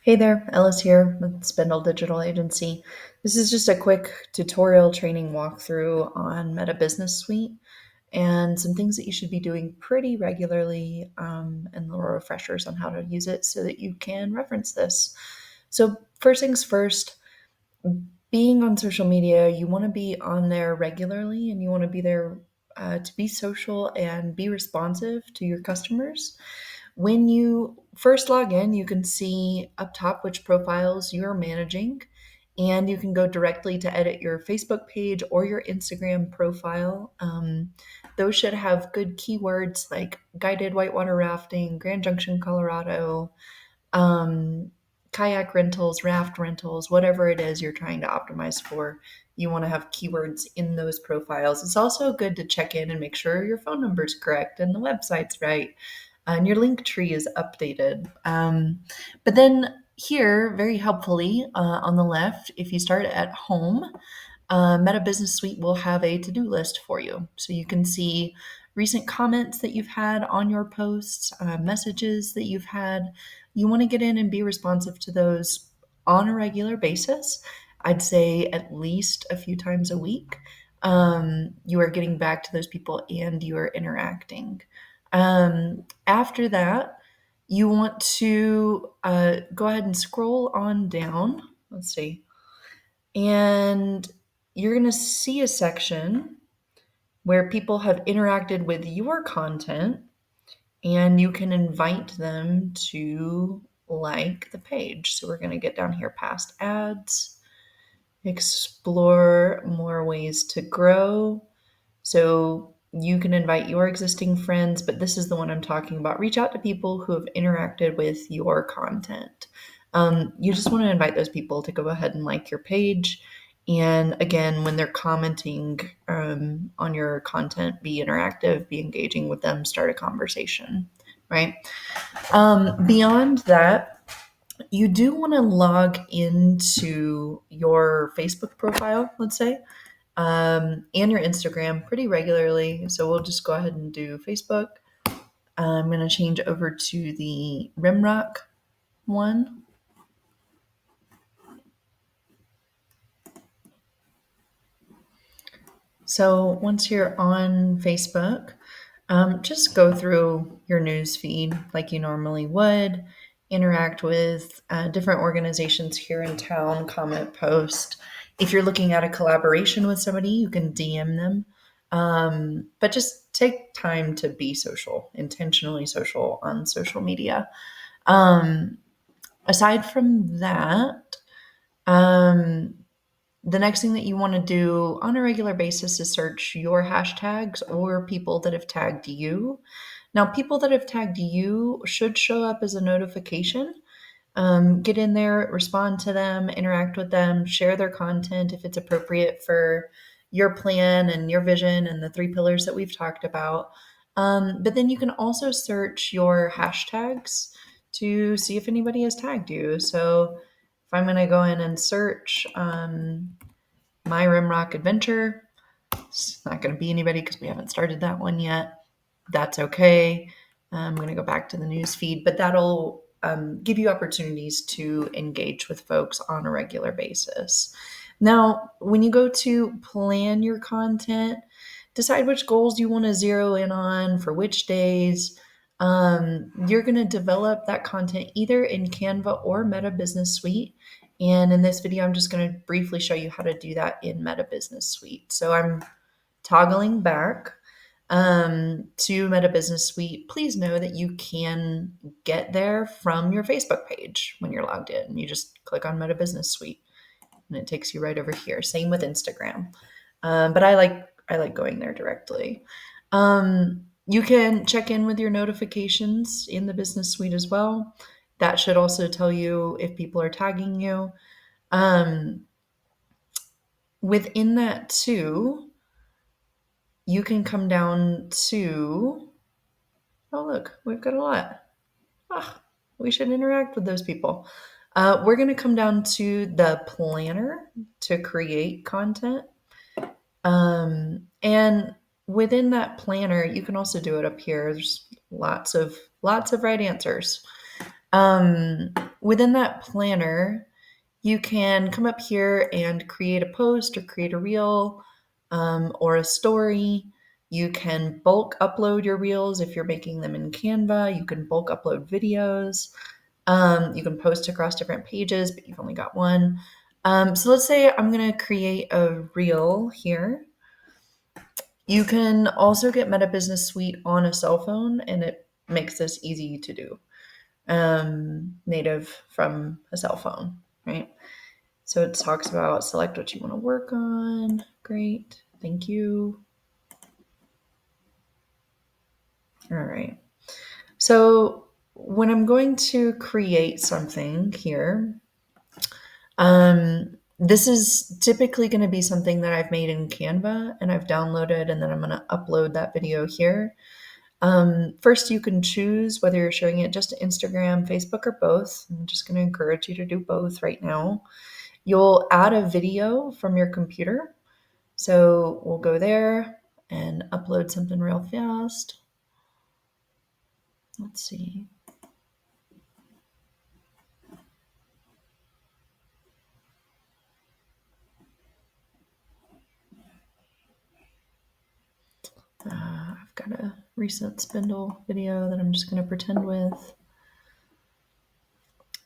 Hey there, Ellis here with Spindle Digital Agency. This is just a quick tutorial training walkthrough on Meta Business Suite and some things that you should be doing pretty regularly and little refreshers on how to use it so that you can reference this. So, first things first, being on social media, you want to be on there regularly and you want to be there to be social and be responsive to your customers. When you first log in, you can see up top which profiles you're managing, and you can go directly to edit your Facebook page or your Instagram profile. Those should have good keywords like guided whitewater rafting, Grand Junction, Colorado, um, kayak rentals, raft rentals, whatever it is you're trying to optimize for. You want to have keywords in those profiles. It's also good to check in and make sure your phone number is correct and the website's right and your link tree is updated. But then here, very helpfully, on the left, if you start at home, Meta Business Suite will have a to-do list for you. So you can see recent comments that you've had on your posts, messages that you've had. You want to get in and be responsive to those on a regular basis. I'd say at least a few times a week. You are getting back to those people and you are interacting. After that, you want to go ahead and scroll on down. Let's see. And you're going to see a section where people have interacted with your content and you can invite them to like the page. So we're going to get down here past ads, explore more ways to grow. So you can invite your existing friends, but this is the one I'm talking about. Reach out to people who have interacted with your content. You just want to invite those people to go ahead and like your page. And again, when they're commenting on your content, be interactive, be engaging with them, start a conversation, right? Beyond that, you do want to log into your Facebook profile, let's say, and your Instagram pretty regularly. So we'll just go ahead and do Facebook. I'm going to change over to the Rimrock one. So once you're on Facebook, just go through your news feed like you normally would, interact with different organizations here in town, comment, post. If you're looking at a collaboration with somebody, you can DM them. But just take time to be social, intentionally social on social media. Um, Aside from that, um, the next thing that you want to do on a regular basis is search your hashtags or people that have tagged you. Now, people that have tagged you should show up as a notification. Get in there, respond to them, interact with them, share their content if it's appropriate for your plan and your vision and the three pillars that we've talked about. But then you can also search your hashtags to see if anybody has tagged you. So if I'm going to go in and search my Rimrock Adventure, it's not going to be anybody because we haven't started that one yet. That's okay. I'm going to go back to the news feed, but that'll give you opportunities to engage with folks on a regular basis. Now, when you go to plan your content, decide which goals you want to zero in on for which days. You're going to develop that content either in Canva or Meta Business Suite. And in this video, I'm just going to briefly show you how to do that in Meta Business Suite. So I'm toggling back to Meta Business Suite. Please know that you can get there from your Facebook page when you're logged in. You just click on Meta Business Suite and it takes you right over here. Same with Instagram. But I like going there directly. You can check in with your notifications in the Business Suite as well. That should also tell you if people are tagging you. Within that too, you can come down to, oh, look, we've got a lot. We should interact with those people. We're going to come down to the planner to create content. And within that planner, you can also do it up here. There's lots of right answers. within that planner, you can come up here and create a post or create a reel or a story. You can bulk upload your reels if you're making them in Canva. You can bulk upload videos. You can post across different pages, but you've only got one. So let's say I'm going to create a reel here. You can also get Meta Business Suite on a cell phone, and it makes this easy to do, native from a cell phone, right? So it talks about select what you want to work on. Great. Thank you. All right. So when I'm going to create something here, this is typically going to be something that I've made in Canva and I've downloaded, and then I'm going to upload that video here. First, you can choose whether you're showing it just to Instagram, Facebook, or both. I'm just going to encourage you to do both right now. You'll add a video from your computer. So we'll go there and upload something real fast. Let's see. I've got a recent Spindle video that I'm just going to pretend with.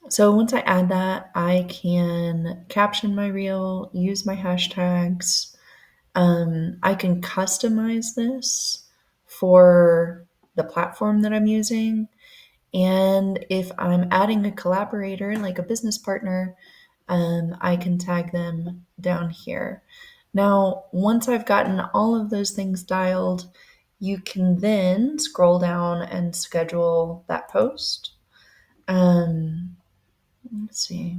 So once I add that, I can caption my reel, use my hashtags. I can customize this for the platform that I'm using. And if I'm adding a collaborator, like a business partner, I can tag them down here. Now, once I've gotten all of those things dialed, you can then scroll down and schedule that post. Let's see.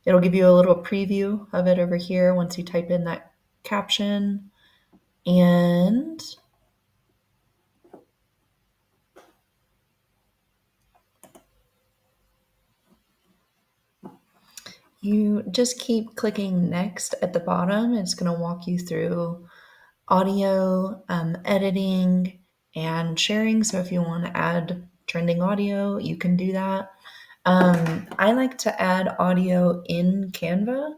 It'll give you a little preview of it over here once you type in that caption. And you just keep clicking next at the bottom. It's going to walk you through audio, editing, and sharing. So if you want to add trending audio, you can do that. I like to add audio in Canva,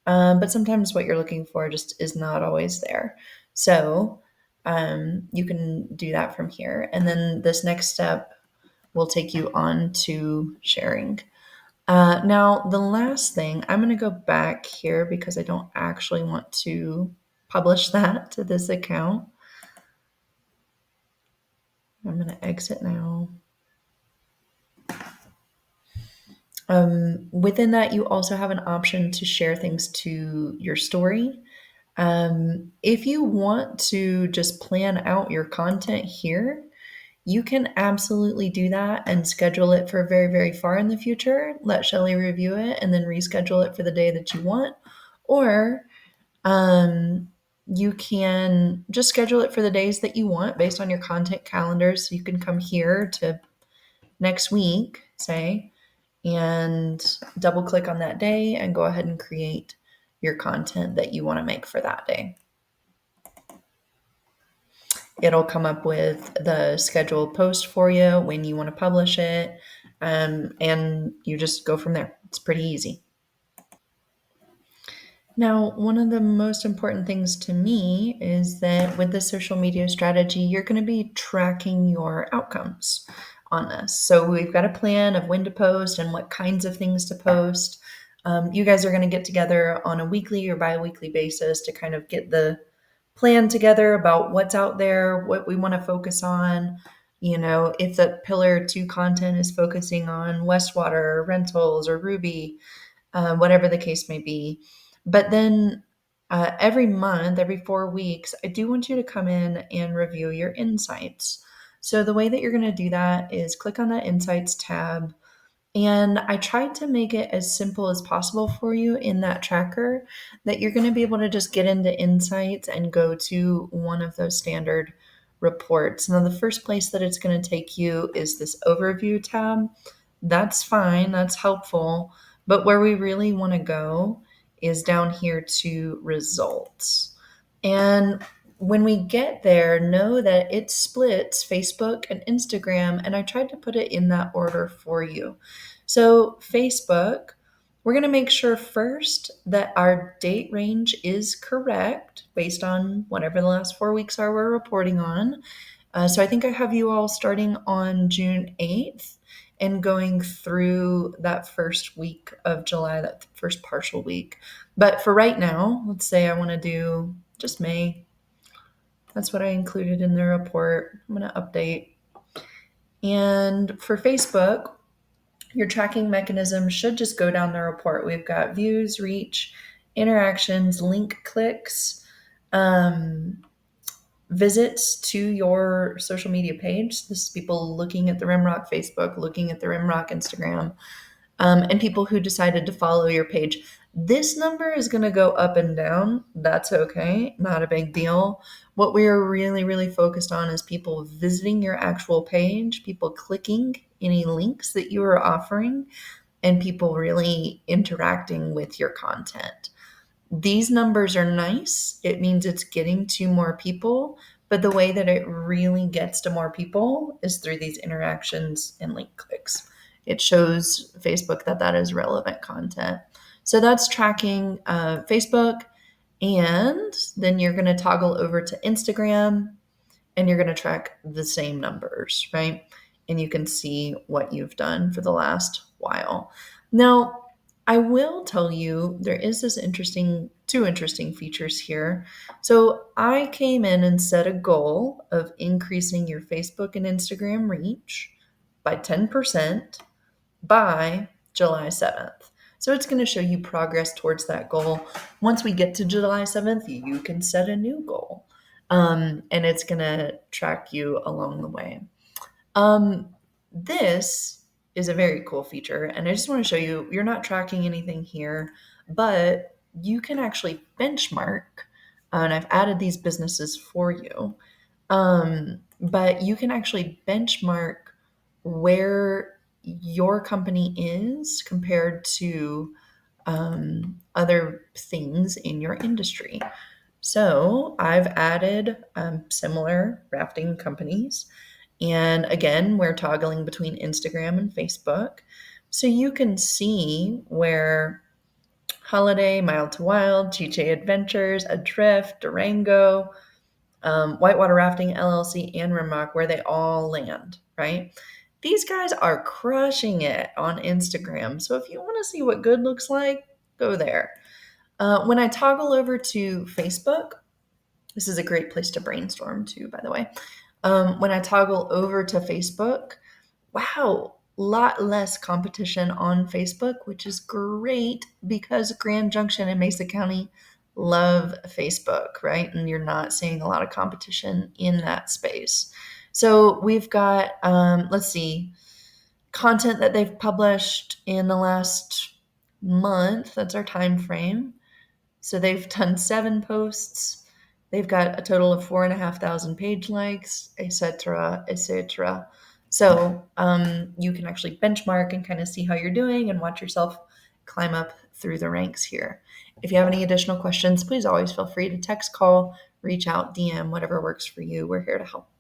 but sometimes what you're looking for just is not always there. So you can do that from here. And then this next step will take you on to sharing. Now, the last thing, I'm going to go back here because I don't actually want to publish that to this account. I'm going to exit now. Within that, you also have an option to share things to your story. If you want to just plan out your content here, you can absolutely do that and schedule it for very, very far in the future. Let Shelly review it and then reschedule it for the day that you want. Or you can just schedule it for the days that you want based on your content calendar. So you can come here to next week, say, and double click on that day and go ahead and create your content that you want to make for that day. It'll come up with the scheduled post for you when you want to publish it, and you just go from there. It's pretty easy. Now, one of the most important things to me is that with the social media strategy, you're going to be tracking your outcomes on this. So we've got a plan of when to post and what kinds of things to post. You guys are going to get together on a weekly or bi-weekly basis to kind of get the plan together about what's out there, what we want to focus on. You know, if the pillar 2 content is focusing on Westwater or rentals or Ruby, whatever the case may be. But then every month, every 4 weeks, I do want you to come in and review your insights. So the way that you're going to do that is click on that Insights tab. And I tried to make it as simple as possible for you in that tracker that you're going to be able to just get into Insights and go to one of those standard reports. Now, the first place that it's going to take you is this Overview tab. That's fine, that's helpful. But where we really want to go is down here to Results. And when we get there, know that it splits Facebook and Instagram, and I tried to put it in that order for you. So, Facebook, we're going to make sure first that our date range is correct based on whatever the last 4 weeks are we're reporting on. So, I think I have you all starting on June 8th and going through that first week of July, that first partial week. But for right now, let's say I want to do just May. That's what I included in the report. I'm going to update. And for Facebook, your tracking mechanism should just go down the report. We've got views, reach, interactions, link clicks, visits to your social media page. This is people looking at the Rimrock Facebook, looking at the Rimrock Instagram, and people who decided to follow your page. This number is going to go up and down. That's okay. Not a big deal. What we're really, really focused on is people visiting your actual page, people clicking any links that you are offering, and people really interacting with your content. These numbers are nice. It means it's getting to more people, but the way that it really gets to more people is through these interactions and link clicks. It shows Facebook that that is relevant content. So that's tracking Facebook. And then you're going to toggle over to Instagram and you're going to track the same numbers, right? And you can see what you've done for the last while. Now, I will tell you there is this two interesting features here. So I came in and set a goal of increasing your Facebook and Instagram reach by 10% by July 7th. So it's going to show you progress towards that goal. Once we get to July 7th, you can set a new goal. And it's going to track you along the way. This is a very cool feature, and I just want to show you, you're not tracking anything here, but you can actually benchmark, and I've added these businesses for you, but you can actually benchmark where your company is compared to other things in your industry. So I've added similar rafting companies. And again, we're toggling between Instagram and Facebook. So you can see where Holiday, Mild to Wild, Chiche Adventures, Adrift, Durango, Whitewater Rafting LLC, and Rimrock, where they all land, right? These guys are crushing it on Instagram. So if you want to see what good looks like, go there. When I toggle over to Facebook, this is a great place to brainstorm too, by the way. When I toggle over to Facebook, wow, lot less competition on Facebook, which is great because Grand Junction and Mesa County love Facebook, right? And you're not seeing a lot of competition in that space. So we've got, let's see, content that they've published in the last month. That's our time frame. So they've done 7 posts. They've got a total of 4,500 page likes, etc., etc. So you can actually benchmark and kind of see how you're doing and watch yourself climb up through the ranks here. If you have any additional questions, please always feel free to text, call, reach out, DM, whatever works for you. We're here to help.